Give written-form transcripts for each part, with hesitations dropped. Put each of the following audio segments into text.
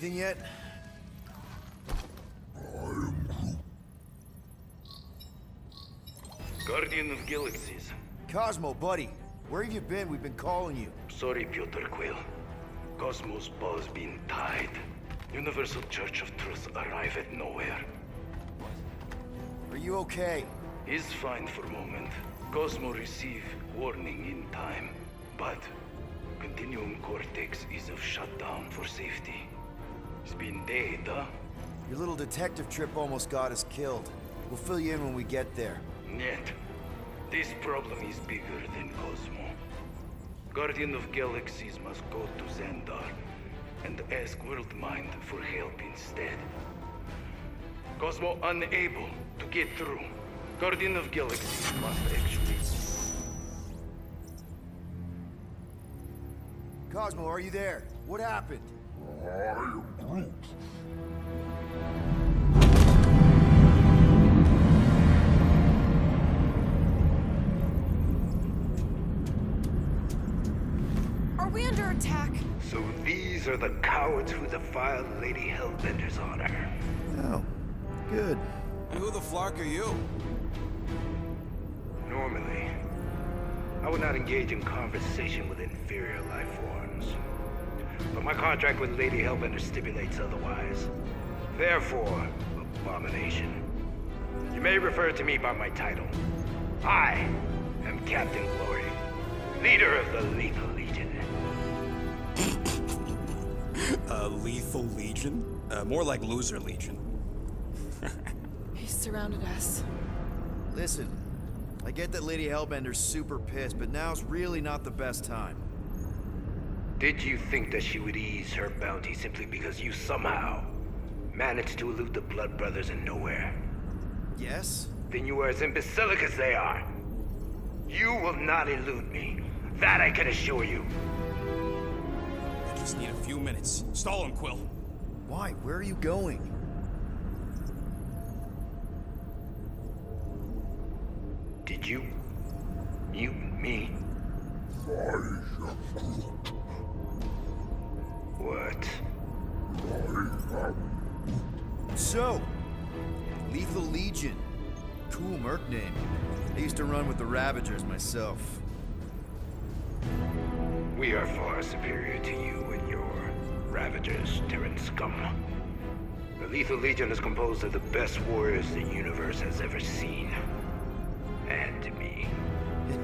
anything yet? Guardian of Galaxies. Cosmo, buddy. Where have you been? We've been calling you. Sorry, Piotr Quill. Cosmos ball's been tied. Universal Church of Truth arrive at nowhere. Are you okay? He's fine for moment. Cosmo receive warning in time. But Continuum Cortex is of shutdown for safety. It's been dead, huh? Your little detective trip almost got us killed. We'll fill you in when we get there. Yet, this problem is bigger than Cosmo. Guardian of Galaxies must go to Xandar and ask Worldmind for help instead. Cosmo unable to get through. Guardian of Galaxies must actually... Cosmo, are you there? What happened? Are we under attack? So these are the cowards who defiled Lady Hellbender's honor. Oh, good. Who the flark are you? Normally, I would not engage in conversation with inferior life forms. But my contract with Lady Hellbender stipulates otherwise. Therefore, abomination. You may refer to me by my title. I am Captain Glory, leader of the Lethal Legion. Lethal Legion? More like Loser Legion. He surrounded us. Listen, I get that Lady Hellbender's super pissed, but now's really not the best time. Did you think that she would ease her bounty simply because you somehow managed to elude the Blood Brothers in nowhere? Yes? Then you are as imbecilic as they are. You will not elude me. That I can assure you. I just need a few minutes. Stall him, Quill. Why? Where are you going? Did you mute me? What? So, Lethal Legion. Cool merc name. I used to run with the Ravagers myself. We are far superior to you and your Ravagers, Terran scum. The Lethal Legion is composed of the best warriors the universe has ever seen. And me.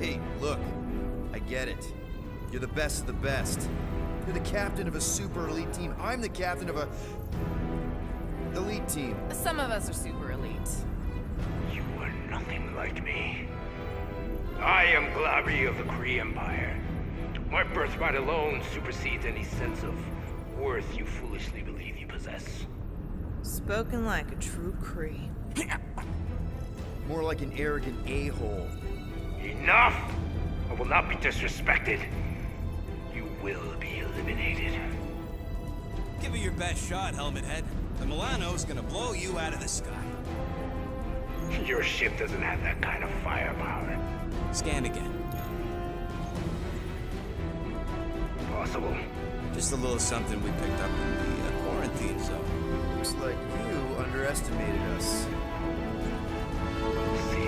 Hey, look. I get it. You're the best of the best. You're the captain of a super elite team. I'm the captain of a... elite team. Some of us are super elite. You are nothing like me. I am Glabri of the Kree Empire. My birthright alone supersedes any sense of worth you foolishly believe you possess. Spoken like a true Kree. More like an arrogant a-hole. Enough! I will not be disrespected. You will be eliminated. Give it your best shot, Helmet Head. The Milano's gonna blow you out of the sky. Your ship doesn't have that kind of firepower. Scan again. Possible. Just a little something we picked up in the quarantine zone. Looks like you underestimated us. We'll see.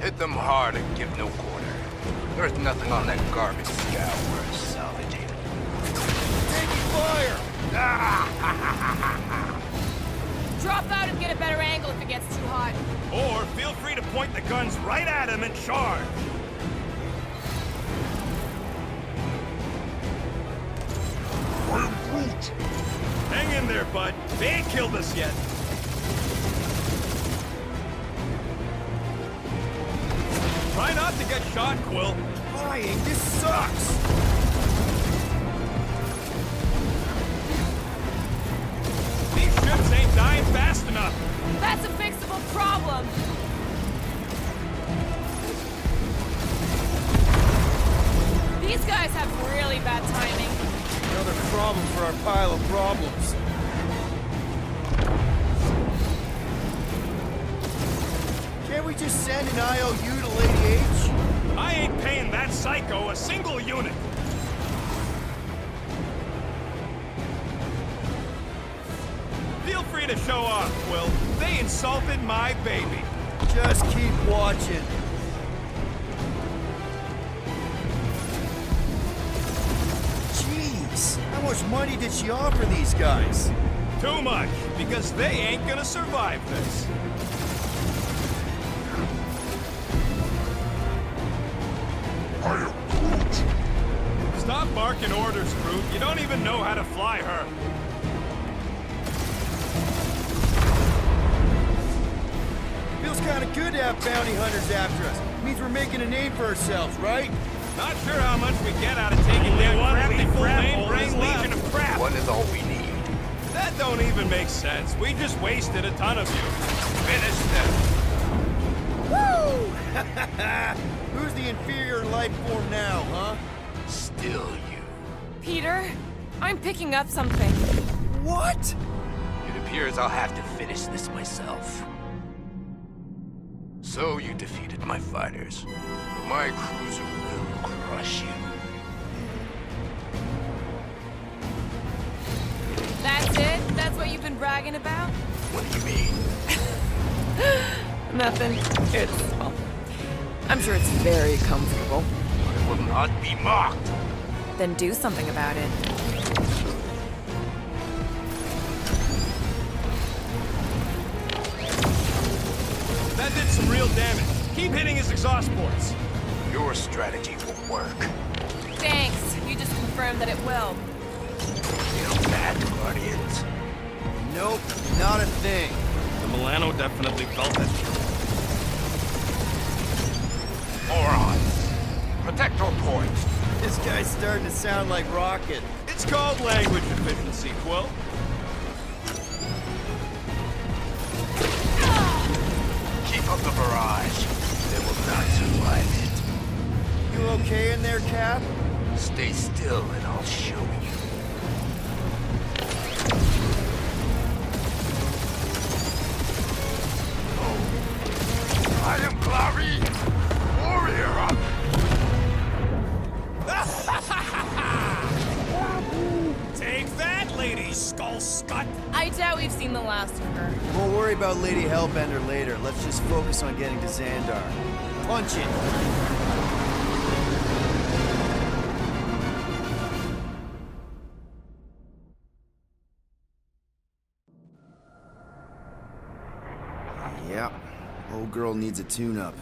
Hit them hard and give no quarter. There's nothing on that garbage scow worth salvaging. Taking fire! Drop out and get a better angle if it gets too hot. Or feel free to point the guns right at him and charge. Hang in there, bud. They ain't killed us yet. Try not to get shot, Quill. Flying, this sucks! These ships ain't dying fast enough. That's a fixable problem. These guys have really bad timing. Another problem for our pile of problems. send an IOU to Lady H? I ain't paying that psycho a single unit. Feel free to show off, Quill. They insulted my baby. Just keep watching. Jeez, how much money did she offer these guys? Too much, because they ain't gonna survive this. Stop barking orders, Groot. You don't even know how to fly her. Feels kind of good to have bounty hunters after us. Means we're making a name for ourselves, right? Not sure how much we get out of taking down crafty full main brain legion of crap. One is all we need. That don't even make sense. We just wasted a ton of you. Finish them. Woo! Who's the inferior life form now, huh? Still you. Peter, I'm picking up something. What? It appears I'll have to finish this myself. So you defeated my fighters. But my cruiser will crush you. That's it? That's what you've been bragging about? What do you mean? Nothing. Well, I'm sure it's very comfortable. I will not be mocked. Then do something about it. That did some real damage. Keep hitting his exhaust ports. Your strategy will work. Thanks. You just confirmed that it will. Feel bad, Guardians. Nope, not a thing. The Milano definitely felt it. Moron. Protect your points. This guy's starting to sound like Rocket. It's called language efficiency, Quill. Keep up the barrage. They will not survive it. You okay in there, Cap? Stay still and I'll show you. I am Clary, warrior. Take that, Lady Skull Scut. I doubt we've seen the last of her. We'll worry about Lady Hellbender later. Let's just focus on getting to Xandar. Punch it! Yep. Old girl needs a tune-up.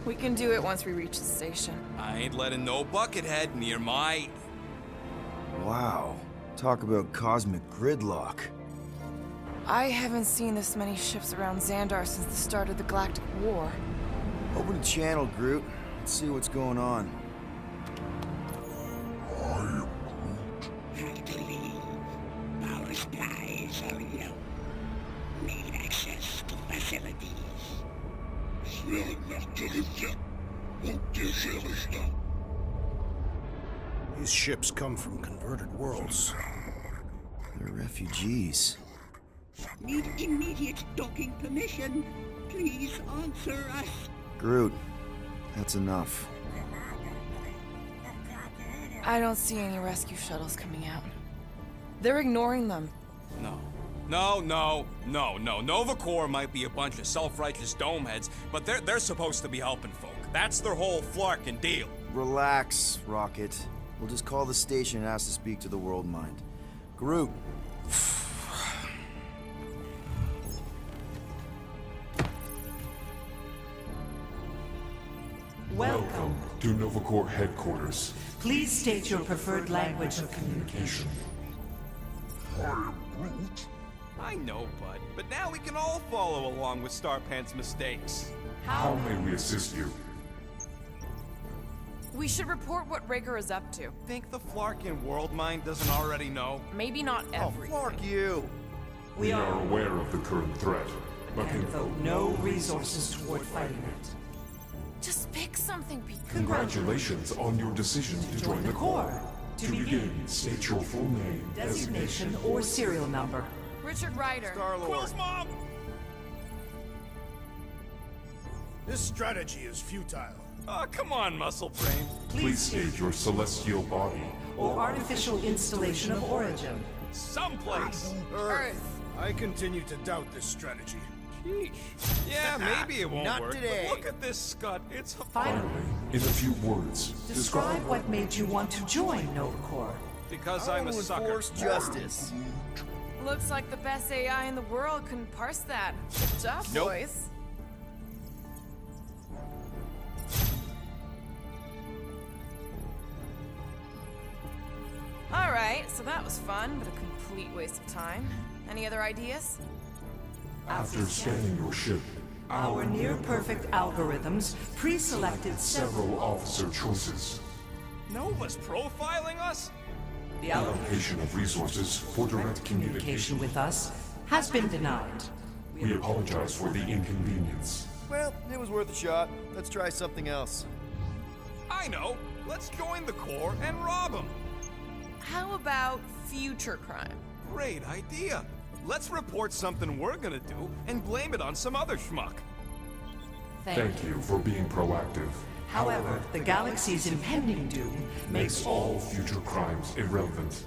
We can do it once we reach the station. I ain't letting no buckethead near my... Wow. Talk about cosmic gridlock. I haven't seen this many ships around Xandar since the start of the Galactic War. Open the channel, Groot. Let's see what's going on. Had to leave. Our supplies are low. Need access to facilities. These ships come from converted worlds. They're refugees. Need immediate docking permission. Please answer us. Groot, that's enough. I don't see any rescue shuttles coming out. They're ignoring them. No. Nova Corps might be a bunch of self-righteous domeheads, but they're supposed to be helping folk. That's their whole flarkin' deal. Relax, Rocket. We'll just call the station and ask to speak to the World Mind. Groot. Welcome to Nova Corps headquarters. Please state your preferred language of communication. I know, bud, but now we can all follow along with Starpant's mistakes. How may we assist you? We should report what Rigger is up to. Think the Flarkin World Mind doesn't already know? Maybe not everything. Fuck you! We are aware of the current threat, but And devote no resources toward fighting it. Just pick something, Pete. congratulations on your decision to join the Corps. To begin, state your full name, Designation or serial number. Richard Ryder. Star-Lord. Quill's mom! This strategy is futile. Oh, come on, muscle brain. Please state your celestial body. Or artificial installation of origin. Someplace. Earth. I continue to doubt this strategy. Sheesh. Yeah, maybe it won't Not work. today. But look at this scut. It's a Finally, In a few words, describe what made you want to join Nova Corps. because I I'm a want to sucker. enforce justice. Looks like the best AI in the world couldn't parse that. Good job, Nope. boys. Alright, so that was fun, but a complete waste of time. Any other ideas? after scanning your ship, Our near-perfect algorithms pre-selected several officer choices, Nova's profiling us? the allocation allocation of resources for direct communication. with us has been denied. We apologize for the inconvenience. Well, it was worth a shot. Let's try something else. I know. Let's join the Corps and rob them. How about future crime? Great idea. Let's report something we're gonna do and blame it on some other schmuck. Thank you for being proactive. However, the galaxy's impending doom makes all All future crimes irrelevant.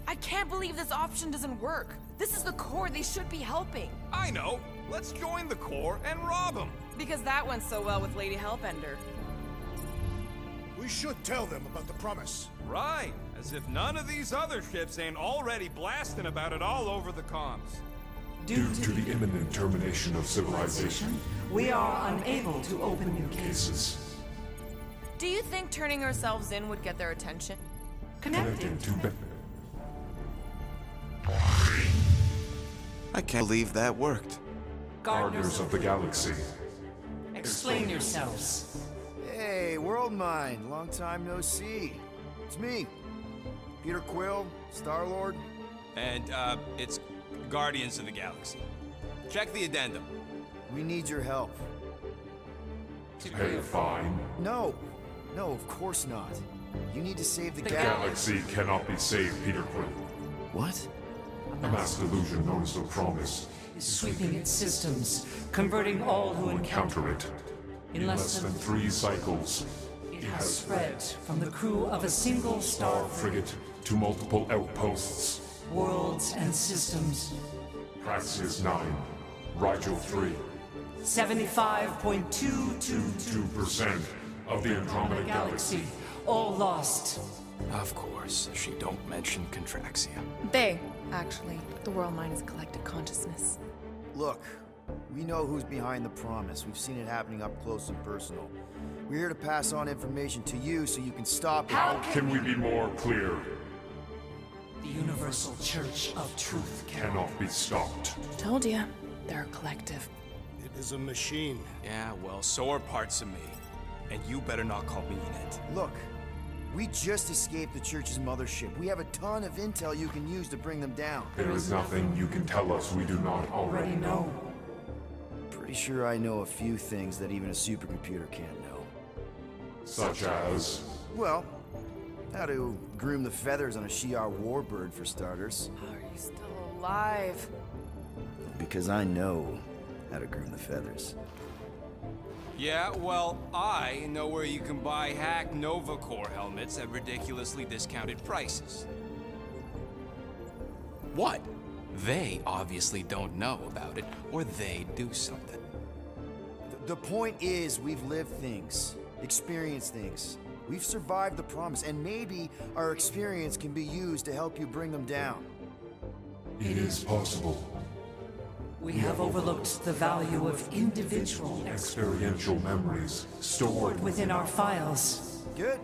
I can't believe this option doesn't work. This is the core they should be helping. I know. Let's join the Corps and rob them. Because that went so well with Lady Hellbender. We should tell them about the promise. Right. As if none of these other ships ain't already blasting about it all over the comms. Due to the imminent termination of civilization, we are unable to open new cases. cases Do you think turning ourselves in would get their attention? Connected connected to I can't believe that worked. Guardians of the Galaxy. Explain yourselves. Hey, World Mind. Long time no see. It's me, Peter Quill, Star-Lord. And, it's Guardians of the Galaxy. Check the addendum. We need your help. Pay a fine. No, of course not. You need to save the The galaxy. galaxy cannot be saved, Peter Quill. What? A mass delusion known as the Promise Is sweeping its systems, converting all who will encounter encounter it. in In less less than than 3 cycles, it has spread from the crew of a single star star frigate to multiple outposts. worlds and systems. Praxis 9, Rigel 3, 75.222 2% of the Andromeda Galaxy. galaxy, all lost. Of course, she don't mention Contraxia. They, actually. The world mind is a collective consciousness. Look, we know who's behind the promise. We've seen it happening up close and personal. We're here to pass on information to you so you can stop it. Can we be more clear? The Universal Church of Truth Cannot be stopped. Told ya. They're a collective. It is a machine. Yeah, well, so are parts of me. And you better not call me in it. Look, we just escaped the church's mothership. We have a ton of intel you can use to bring them down. There is nothing you can tell us we do not already already know. Pretty sure I know a few things that even a supercomputer can't know. Such as Well, how to groom the feathers on a Shi'ar warbird, for starters. How are you still alive? Because I know how to groom the feathers. Yeah, well, I know where you can buy hack Nova Corps helmets at ridiculously discounted prices. What? They obviously don't know about it, or they do something. The point is, we've lived things, experienced things. We've survived the promise, and maybe our experience can be used to help you bring them down. it is possible. We have overlooked the value of individual Experiential memories stored. within our files. Good.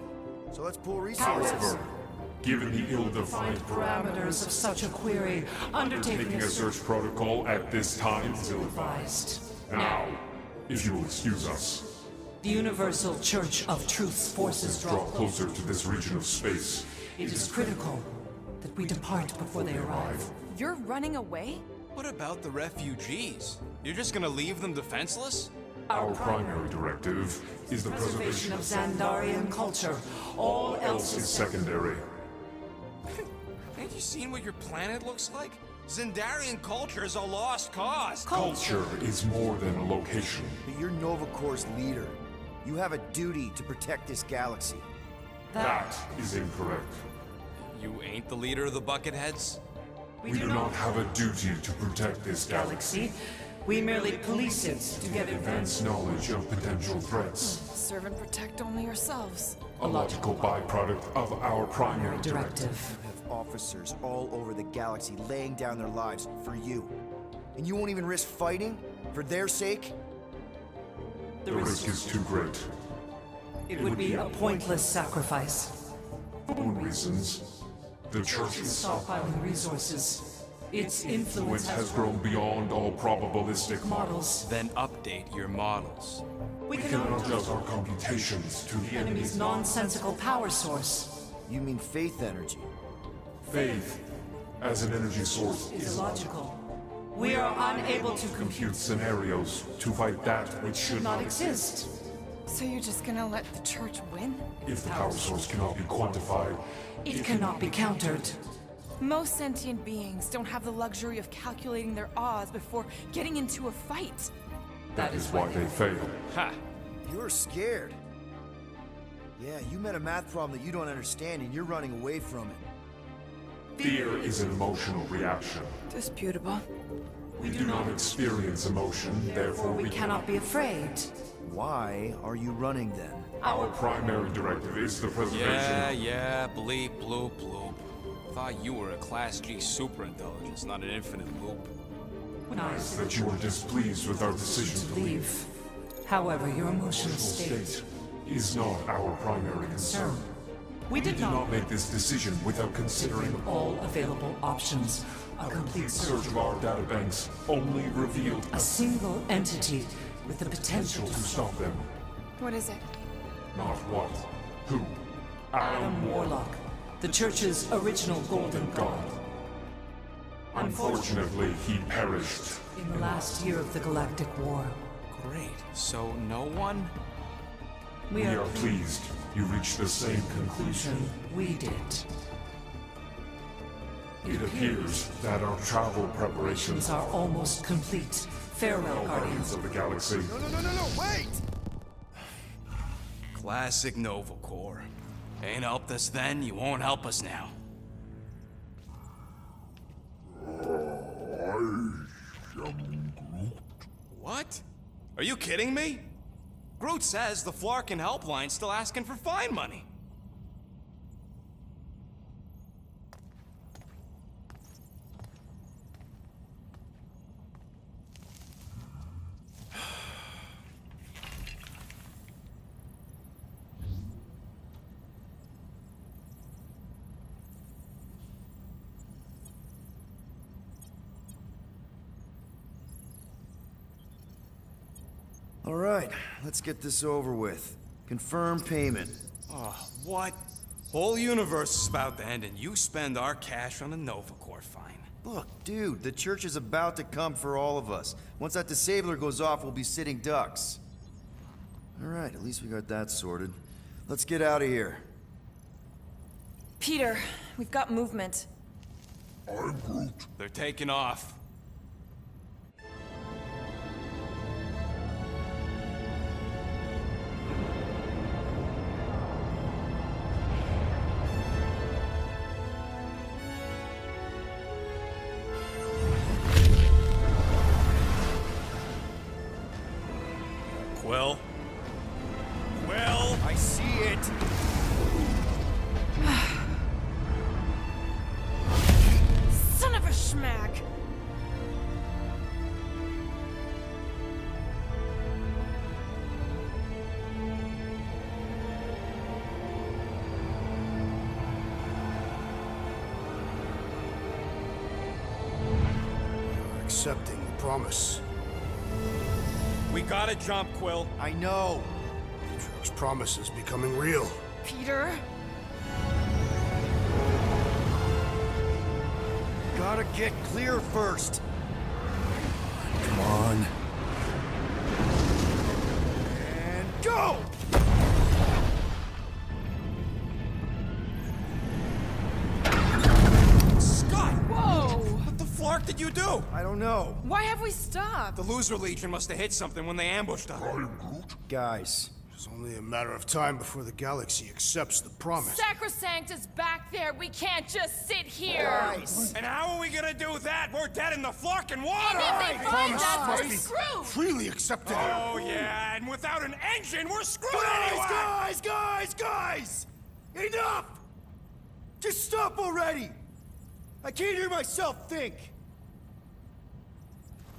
So let's pool resources. However, given the ill-defined Parameters of such a query, undertaking taking a search protocol at this time is ill-advised. advised. Now, if you will excuse us, The Universal Church of Truth's forces draw closer to this region of space. It is critical that we depart before they arrive. You're running away? What about the refugees? You're just gonna leave them defenseless? Our primary directive is the Preservation preservation of of Xandarian culture. All else else is is secondary. Ain't you seen what your planet looks like? Zendarian culture is a lost cause. Culture is more than a location. But you're Nova Corps' leader. You have a duty to protect this galaxy. That is incorrect. You ain't the leader of the Bucketheads? We do not have a duty to protect this galaxy. Galaxy. We merely police it to get Advance knowledge of potential threats. Serve and protect only yourselves. A logical byproduct of our primary directive. directive. You have officers all over the galaxy laying down their lives for you. And you won't even risk fighting? For their sake? The risk is too great. It would be a pointless sacrifice. For own reasons, the Church is Stockpiling resources. Its influence has grown beyond all probabilistic models. Then update your models. We We cannot cannot adjust our computations to the enemy's enemy's nonsensical power source. You mean faith energy? faith as an energy source Is illogical. We are unable to compute scenarios to fight that which should not not exist. So you're just gonna let the church win? If the power source cannot be quantified, It cannot be countered. Most sentient beings don't have the luxury of calculating their odds before getting into a fight. that is why they fail. Ha! You're scared. Yeah, you met a math problem that you don't understand and you're running away from it. Fear is an emotional reaction. Disputable. We do not experience emotion, therefore We cannot be afraid. Why are you running then? Our primary directive is the preservation. Yeah, bleep, bloop, bloop. Thought you were a Class G superintelligence, not an infinite loop. Nice That you are displeased with our decision to leave. However, your emotional state state is not our primary concern. concern. We We did did not not make this decision without considering all available options. A complete search search of our databanks only revealed a single entity with the potential to to stop them. What is it? Not what, who, Adam Warlock, the Church's original Golden God. Unfortunately, he perished. In the last year of the Galactic War, Great. So no one? we We are are pleased you reached the same conclusion. we did. It appears that our travel preparations These are almost complete. Farewell, Guardians Guardians. of the Galaxy. No, wait! Classic Nova Corps. Ain't helped us then, you won't help us now. What? Are you kidding me? Groot says the Flarkin helpline's still asking for fine money. All right, let's get this over with. Confirm payment. Oh, what? Whole universe is about to end and you spend our cash on a Nova Corps fine. Look, dude, the church is about to come for all of us. Once that disabler goes off, we'll be sitting ducks. All right, at least we got that sorted. Let's get out of here. Peter, we've got movement. They're taking off. Quill? Quill? I see it! Son of a schmack! You're accepting the promise. We gotta jump, Quill. I know! Atrio's promise is becoming real. Peter? Gotta get clear first! Come on. And go! Scott! Whoa! But the Flark don't know. Why have we stopped? The Loser Legion must have hit something when they ambushed us. Guys, It's only a matter of time before the galaxy accepts the promise. Sacrosanct is back there. We can't just sit here. guys. And how are we gonna do that? We're dead in the fucking water! And if they find Promise us, must we're be screwed. freely accepted. Oh yeah, and without an engine, we're screwed anyway! Guys! Enough! Just stop already! I can't hear myself think.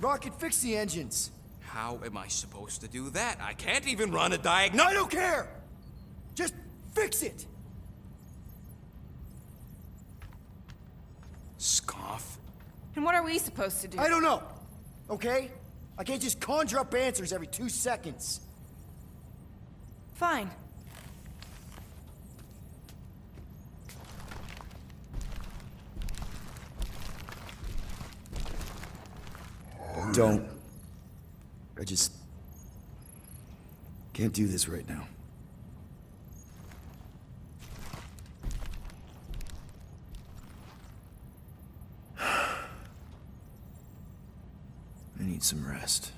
Rocket, fix the engines. How am I supposed to do that? I can't even run a diagnostic. I don't care! Just fix it! Scoff. And what are we supposed to do? I don't know, okay? I can't just conjure up answers every 2 seconds. Fine. Don't. I just can't do this right now. I need some rest.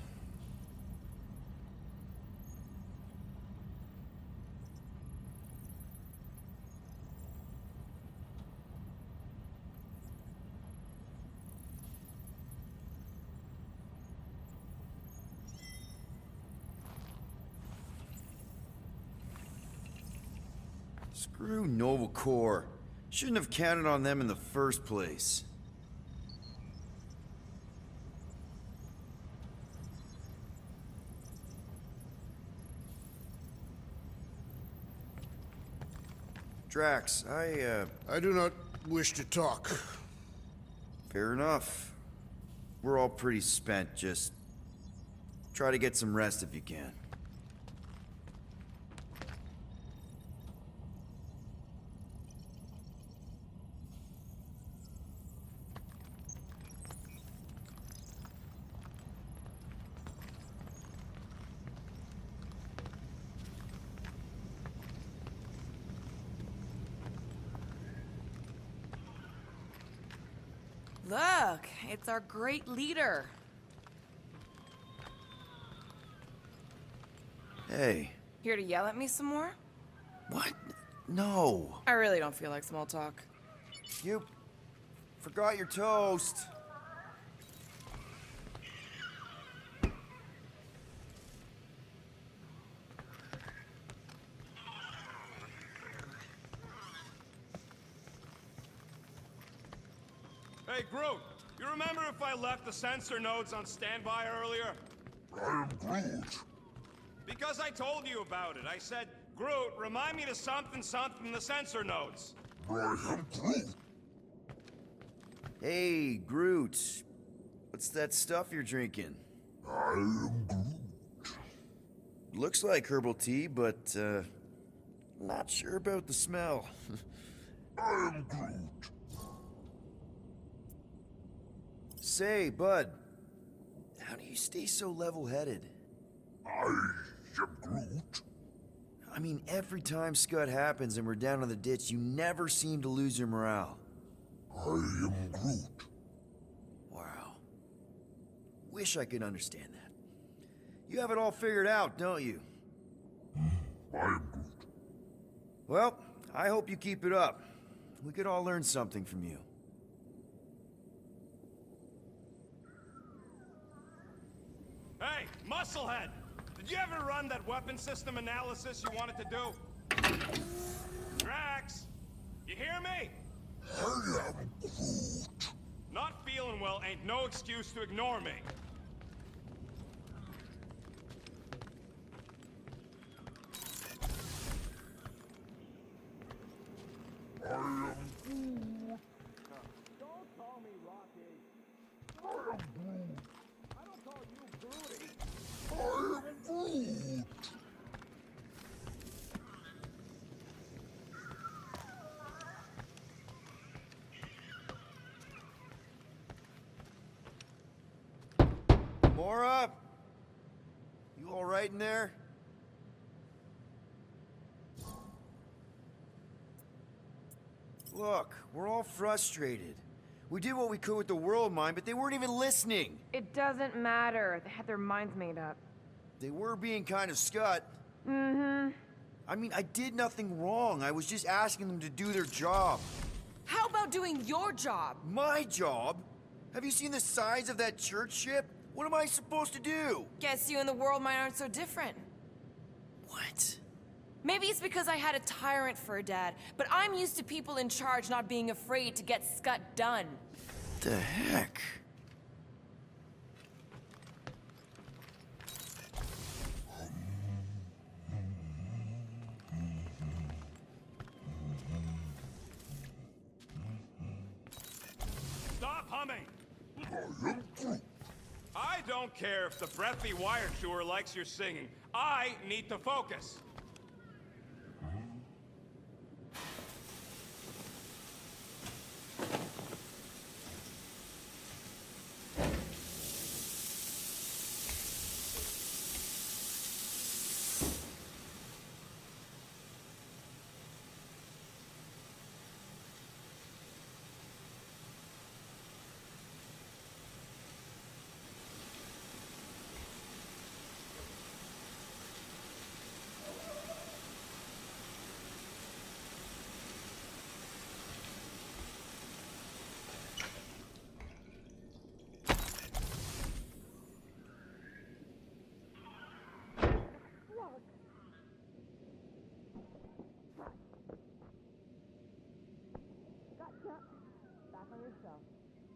Screw Nova Corps. Shouldn't have counted on them in the first place. Drax, I do not wish to talk. fair enough. We're all pretty spent, just try to get some rest if you can. Look, it's our great leader. Hey. Here to yell at me some more? What? No. I really don't feel like small talk. You forgot your toast. Hey, Groot, you remember if I left the sensor nodes on standby earlier? I am Groot. Because I told you about it. I said, Groot, remind me to something in the sensor nodes. I am Groot. Hey, Groot. What's that stuff you're drinking? I am Groot. Looks like herbal tea, but, not sure about the smell. I am Groot. Say, bud, how do you stay so level-headed? I am Groot. I mean, every time Scud happens and we're down in the ditch, you never seem to lose your morale. I am Groot. Wow. Wish I could understand that. You have it all figured out, don't you? I am Groot. Well, I hope you keep it up. We could all learn something from you. Hey, Musclehead! Did you ever run that weapon system analysis you wanted to do? Drax! You hear me? I am Groot. Not feeling well ain't no excuse to ignore me. I am Groot. Don't call me Rocky. I am Groot. I don't call you Groody. I am Groot. Mora? You all right in there? Look, we're all frustrated. We did what we could with the world mine, but they weren't even listening. It doesn't matter. They had their minds made up. They were being kind of scut. Mm-hmm. I mean, I did nothing wrong. I was just asking them to do their job. How about doing your job? My job? Have you seen the size of that church ship? What am I supposed to do? Guess you and the world mine aren't so different. What? Maybe it's because I had a tyrant for a dad, but I'm used to people in charge not being afraid to get scut done. The heck? Stop humming! I don't care if the breathy wire chewer likes your singing. I need to focus.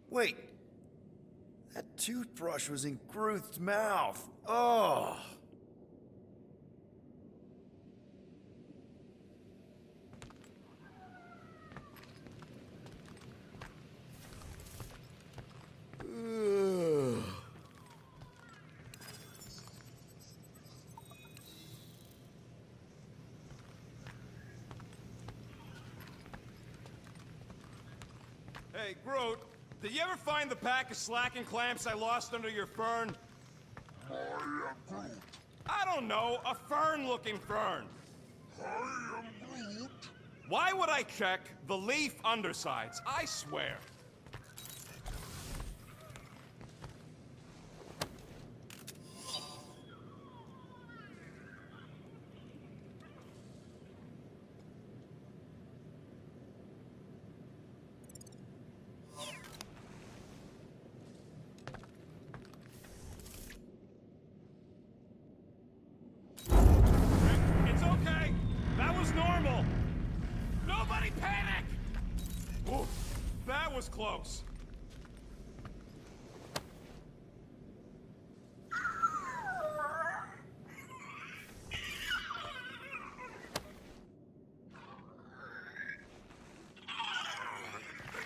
Wait. That toothbrush was in Groot's mouth. Oh. Ugh. Hey, Groot, did you ever find the pack of slacking clamps I lost under your fern? I am Groot. I don't know, a fern-looking fern. I am Groot. Why would I check the leaf undersides? I swear. It's okay. That was normal. Nobody panic! Oof, that was close.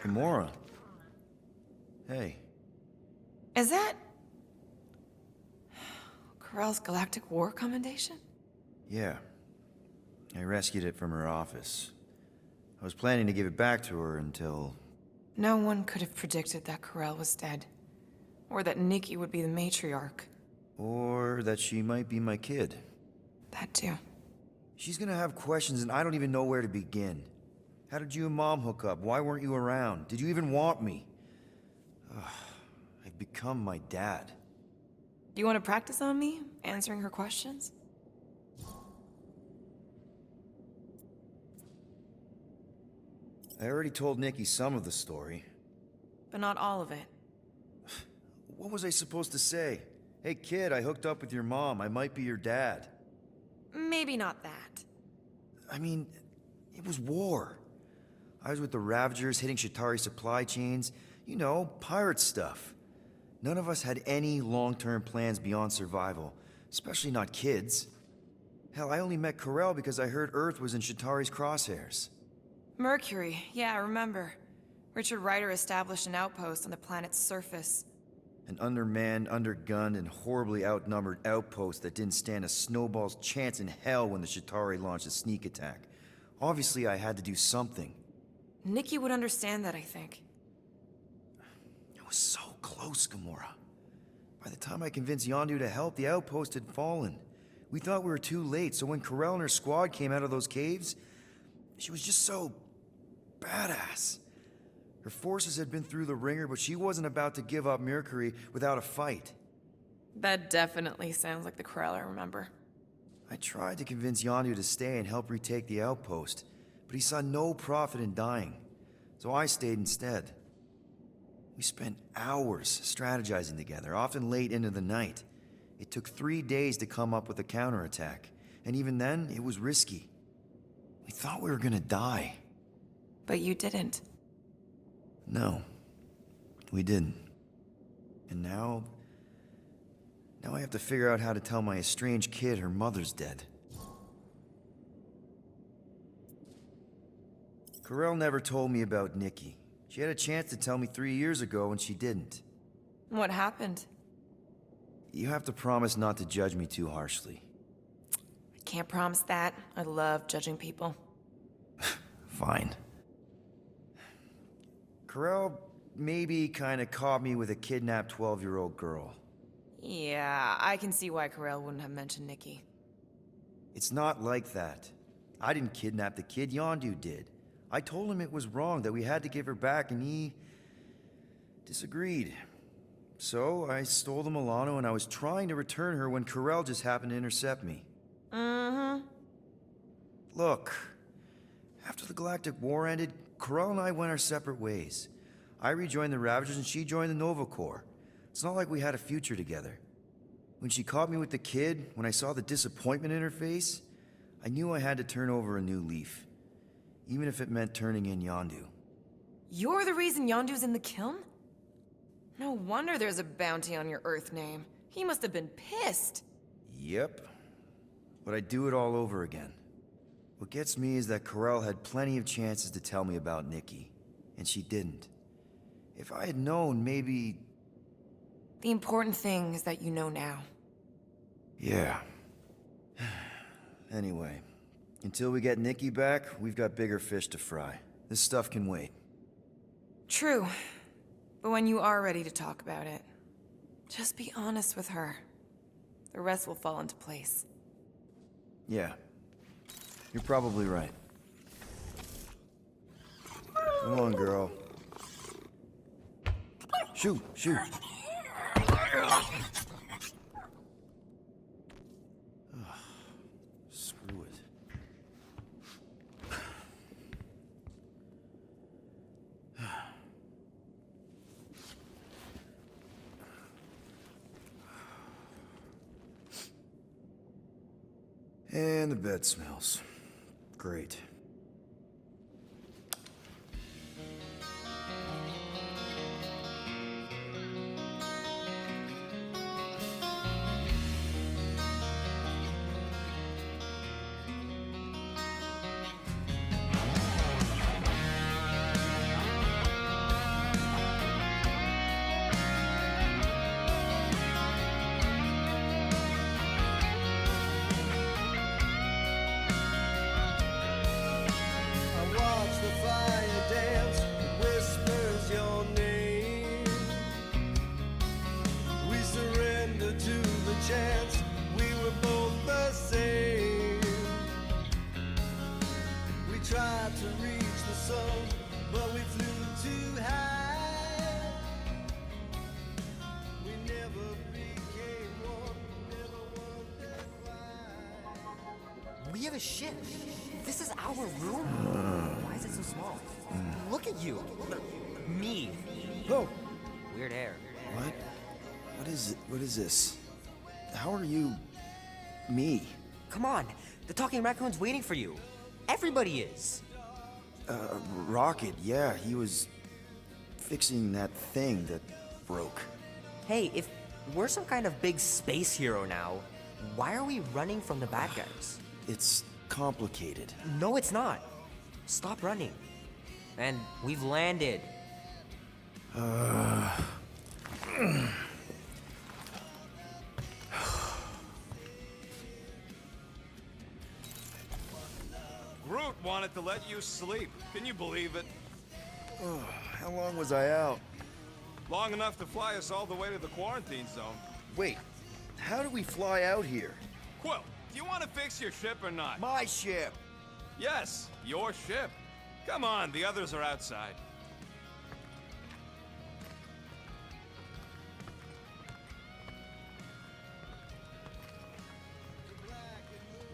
Gamora. Hey. Is that... Corell's Galactic War Commendation? Yeah. I rescued it from her office. I was planning to give it back to her until... No one could have predicted that Corell was dead. Or that Nikki would be the matriarch. Or that she might be my kid. That too. She's gonna have questions and I don't even know where to begin. How did you and Mom hook up? Why weren't you around? Did you even want me? Ugh, I've become my dad. Do you want to practice on me, answering her questions? I already told Nikki some of the story. But not all of it. What was I supposed to say? Hey kid, I hooked up with your mom. I might be your dad. Maybe not that. I mean, it was war. I was with the Ravagers hitting Shatari supply chains. You know, pirate stuff. None of us had any long-term plans beyond survival, especially not kids. Hell, I only met Corell because I heard Earth was in Shatari's crosshairs. Mercury, yeah, I remember. Richard Rider established an outpost on the planet's surface. An undermanned, undergunned, and horribly outnumbered outpost that didn't stand a snowball's chance in hell when the Shatari launched a sneak attack. Obviously, I had to do something. Nikki would understand that, I think. It was so close, Gamora. By the time I convinced Yondu to help, the outpost had fallen. We thought we were too late, so when Corell and her squad came out of those caves, she was just so... badass. Her forces had been through the ringer, but she wasn't about to give up Mercury without a fight. That definitely sounds like the Corel I remember. I tried to convince Yondu to stay and help retake the outpost, but he saw no profit in dying, so I stayed instead. We spent hours strategizing together, often late into the night. It took 3 days to come up with a counterattack, and even then, it was risky. We thought we were gonna die. But you didn't. No, we didn't. And now I have to figure out how to tell my estranged kid her mother's dead. Corel never told me about Nikki. She had a chance to tell me 3 years ago and she didn't. What happened? You have to promise not to judge me too harshly. I can't promise that. I love judging people. Fine. Corel maybe kinda caught me with a kidnapped 12-year-old girl. Yeah, I can see why Corel wouldn't have mentioned Nikki. It's not like that. I didn't kidnap the kid, Yondu did. I told him it was wrong, that we had to give her back, and he disagreed. So I stole the Milano, and I was trying to return her when Corel just happened to intercept me. Mm-hmm. Look, after the Galactic War ended, Corel and I went our separate ways. I rejoined the Ravagers, and she joined the Nova Corps. It's not like we had a future together. When she caught me with the kid, when I saw the disappointment in her face, I knew I had to turn over a new leaf. Even if it meant turning in Yondu. You're the reason Yondu's in the kiln? No wonder there's a bounty on your Earth name. He must have been pissed. Yep. But I'd do it all over again. What gets me is that Corel had plenty of chances to tell me about Nikki, and she didn't. If I had known, maybe... The important thing is that you know now. Yeah. Anyway, until we get Nikki back, we've got bigger fish to fry. This stuff can wait. True. But when you are ready to talk about it, just be honest with her. The rest will fall into place. Yeah. You're probably right. Come on, girl. Shoot, shoot. Screw it. And the bed smells. Great. We have a ship. This is our room. Why is it so small? Look at you. Me. Oh. Weird hair. What? What is it? What is this? How are you... me? Come on. The talking raccoon's waiting for you. Everybody is. Rocket, yeah, he was fixing that thing that broke. Hey, if we're some kind of big space hero now, why are we running from the bad guys? It's complicated. No, it's not. Stop running. And we've landed. Groot wanted to let you sleep. Can you believe it? How long was I out? Long enough to fly us all the way to the quarantine zone. Wait, how do we fly out here? Quill, do you want to fix your ship or not? My ship! Yes, your ship. Come on, the others are outside.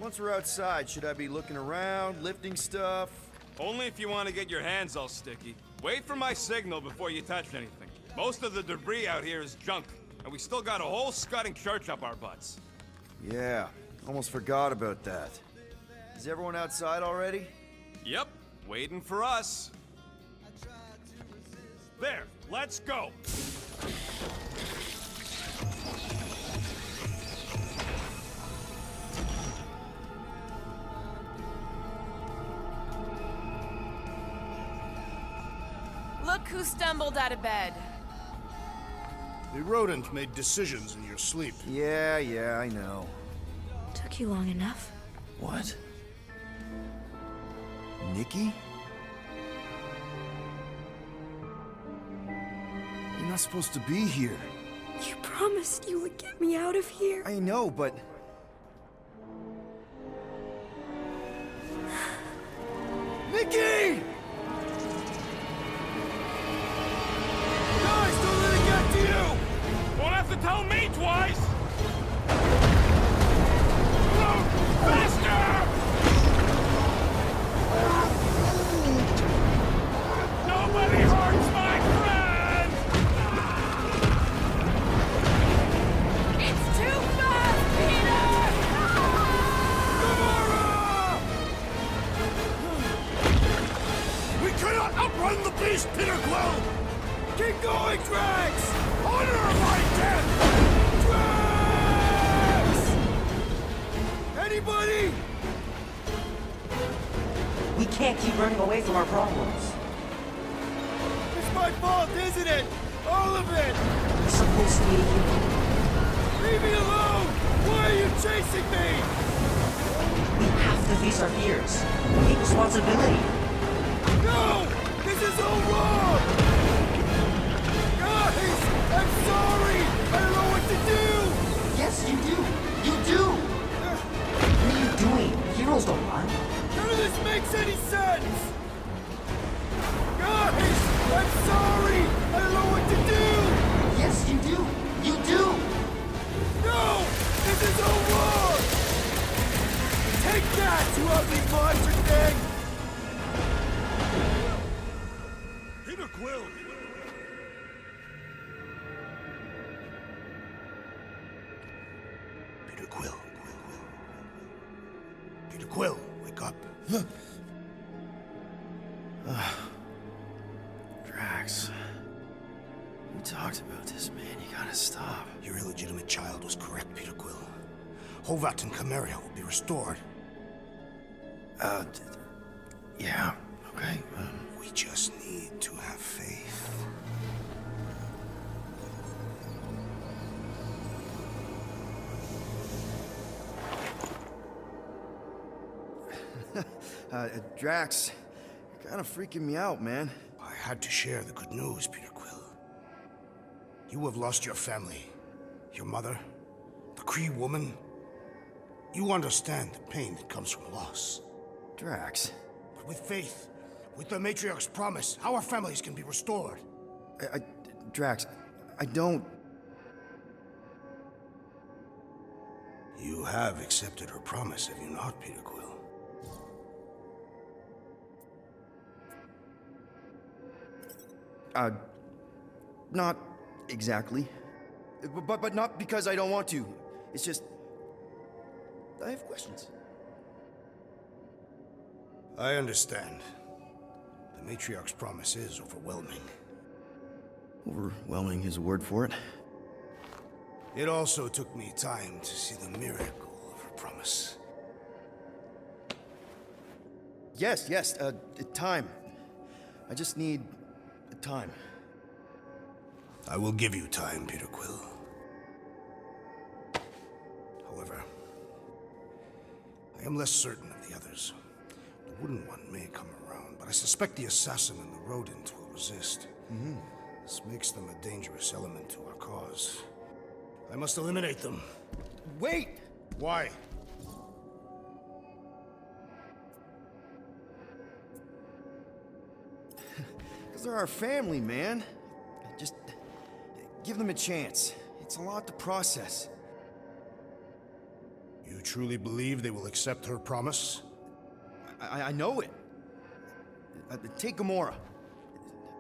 Once we're outside, should I be looking around, lifting stuff? Only if you want to get your hands all sticky. Wait for my signal before you touch anything. Most of the debris out here is junk, and we still got a whole scudding church up our butts. Yeah, almost forgot about that. Is everyone outside already? Yep, waiting for us. There, let's go. Look who stumbled out of bed. The rodent made decisions in your sleep. Yeah, I know. Took you long enough. What? Nikki? You're not supposed to be here. You promised you would get me out of here. I know, but... Nikki! Guys, don't let it get to you! Won't have to tell me twice! Look! Faster! Nobody hurts my friend! It's too fast, Peter! We cannot outrun the beast, Peter Quill! Keep going, Drax! Honor my death! Drax! Anybody? We can't keep running away from our problems. It's my fault, isn't it? All of it! We're supposed to be here. Leave me alone! Why are you chasing me? We have to face our fears. Take responsibility. No! This is all wrong! Guys! I'm sorry! I don't know what to do! Yes, you do. You do. What are you doing? Heroes don't run. None of this makes any sense! Guys! I'm sorry! I don't know what to do! Yes, you do. You do. No! This is all wrong! Take that, you ugly monster thing! Peter Quill! Peter Quill. Peter Quill, wake up. Drax. We talked about this, man. You gotta stop. Your illegitimate child was correct, Peter Quill. Hovat and Cameria will be restored. Yeah, okay. We just need to have faith. Drax, you're kind of freaking me out, man. I had to share the good news, Peter Quill. You have lost your family. Your mother, the Kree woman. You understand the pain that comes from loss. Drax. But with faith, with the Matriarch's promise, our families can be restored. Drax, I don't... You have accepted her promise, have you not, Peter Quill? Not exactly. But not because I don't want to. It's just... I have questions. I understand. The Matriarch's promise is overwhelming. Overwhelming is a word for it. It also took me time to see the miracle of her promise. Yes, time. I just need... time. I will give you time, Peter Quill. However, I am less certain of the others. The wooden one may come around, but I suspect the assassin and the rodent will resist. This makes them a dangerous element to our cause. I must eliminate them. Wait! Why? Because they're our family, man. Just give them a chance. It's a lot to process. You truly believe they will accept her promise? I know it. Take Gamora.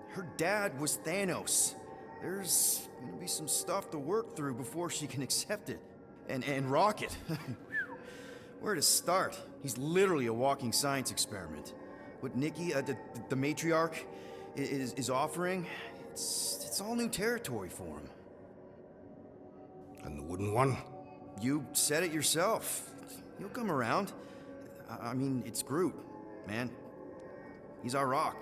Her dad was Thanos. There's gonna be some stuff to work through before she can accept it. And Rocket. Where to start? He's literally a walking science experiment. What Nikki, the matriarch, is offering, it's all new territory for him. And the wooden one? You said it yourself. He'll come around. I mean, it's Groot, man. He's our rock.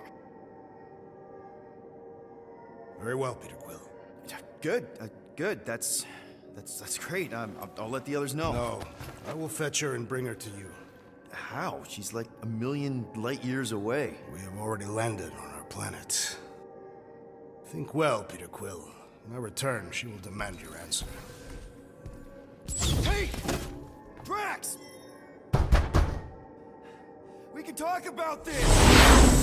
Very well, Peter Quill. Good, good. That's great. I'll let the others know. No, I will fetch her and bring her to you. How? She's like a million light years away. We have already landed on our planet. Think well, Peter Quill. When I return, she will demand your answer. Hey! Drax! We can talk about this!